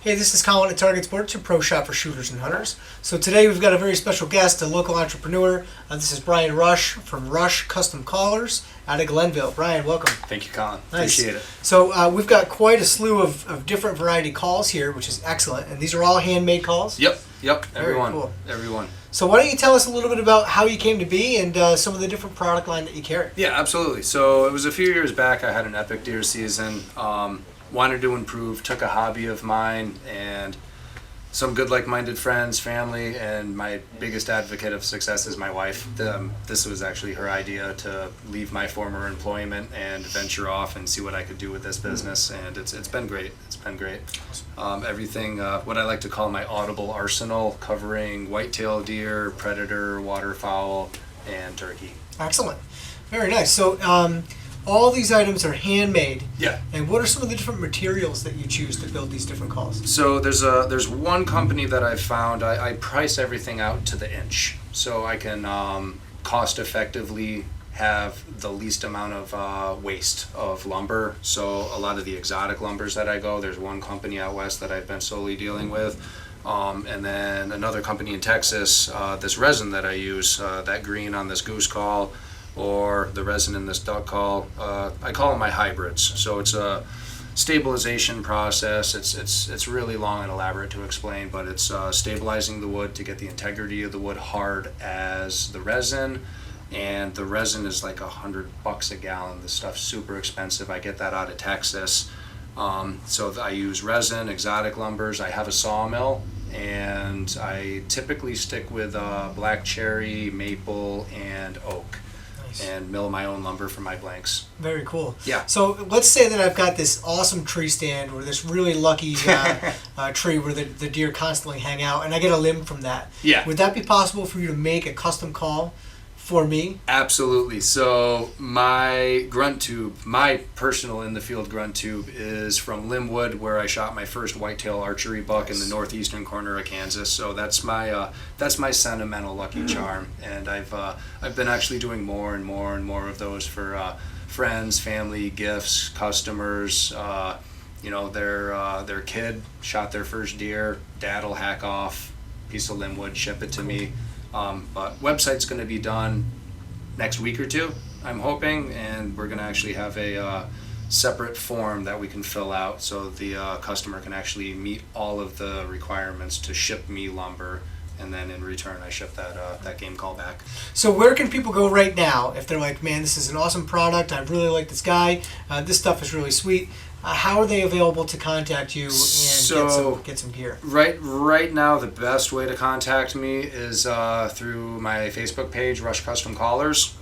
Hey, this is Colin at Target Sports, your pro shop for shooters and hunters. So today we've got a very special guest, a local entrepreneur. This is Brian Rush from Rush Custom Collars out of Glenville. Brian, welcome. Thank you, Colin. Nice. Appreciate it. So we've got quite a slew of different variety calls here, which is excellent. And these are all handmade calls? Yep. Very cool. Everyone. So why don't you tell us a little bit about how you came to be and some of the different product line that you carry? Yeah, absolutely. So it was a few years back. I had an epic deer season. Wanted to improve, took a hobby of mine and some good like-minded friends, family, and my biggest advocate of success is my wife. This was actually her idea to leave my former employment and venture off and see what I could do with this business, and it's been great. It's been great. Everything, what I like to call my audible arsenal, covering whitetail deer, predator, waterfowl, and turkey. Excellent. Very nice. So all these items are handmade. Yeah. And what are some of the different materials that you choose to build these different calls? So there's one company that I've found. I price everything out to the inch, so I can cost effectively have the least amount of waste of lumber. So a lot of the exotic lumbers that I go, there's one company out west that I've been solely dealing with. And then another company in Texas, this resin that I use, that green on this goose call, or the resin in this duck call, I call them my hybrids. So it's a stabilization process. It's really long and elaborate to explain, but it's stabilizing the wood to get the integrity of the wood hard as the resin. And the resin is like $100 a gallon. This stuff's super expensive. I get that out of Texas. So I use resin, exotic lumbers. I have a sawmill, and I typically stick with black cherry, maple, and oak. And mill my own lumber for my blanks. Very cool. Yeah. So let's say that I've got this awesome tree stand or this really lucky tree where the deer constantly hang out, and I get a limb from that. Yeah. Would that be possible for you to make a custom call for me? Absolutely. So my grunt tube, my personal in the field grunt tube, is from Linwood, where I shot my first whitetail archery buck in the northeastern corner of Kansas. So that's my sentimental lucky charm, and I've been actually doing more and more of those for friends, family, gifts, customers. Their kid shot their first deer. Dad'll hack off piece of Linwood, ship it to me. But website's going to be done next week or two, I'm hoping, and we're going to actually have a separate form that we can fill out so the customer can actually meet all of the requirements to ship me lumber, and then in return I ship that game call back. So where can people go right now if they're like, man, this is an awesome product, I really like this guy, this stuff is really sweet? How are they available to contact you and get some gear? Right now, the best way to contact me is through my Facebook page, Rush Custom Collars.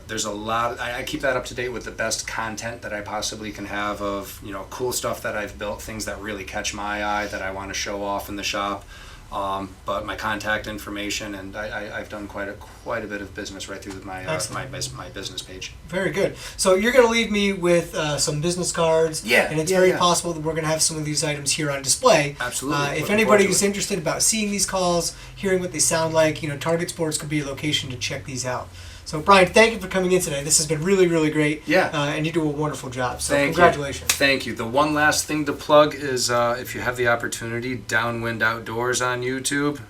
There's a lot. I keep that up to date with the best content that I possibly can have of cool stuff that I've built, things that really catch my eye that I want to show off in the shop. But my contact information, and I've done quite a bit of business right through my business page. Very good. So you're going to leave me with some business cards. Yeah. And it's very possible that we're going to have some of these items here on display. Absolutely. If anybody is interested about seeing these calls, hearing what they sound like, Target Sports could be a location to check these out. So, Brian, thank you for coming in today. This has been really, really great. Yeah. And you do a wonderful job. So, Congratulations. You. Thank you. The one last thing to plug is if you have the opportunity, Downwind Outdoors on YouTube,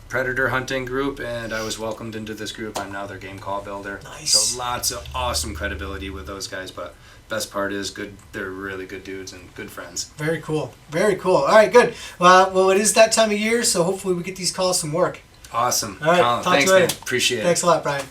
predator hunting group, and I was welcomed into this group. I'm now their game call builder. Nice. So lots of awesome credibility with those guys, but best part is good. They're really good dudes and good friends. Very cool. Very cool. All right, good. Well, it is that time of year, so hopefully we get these calls some work. Awesome. All right, Colin, thanks, man. Appreciate it. Thanks a lot, Brian.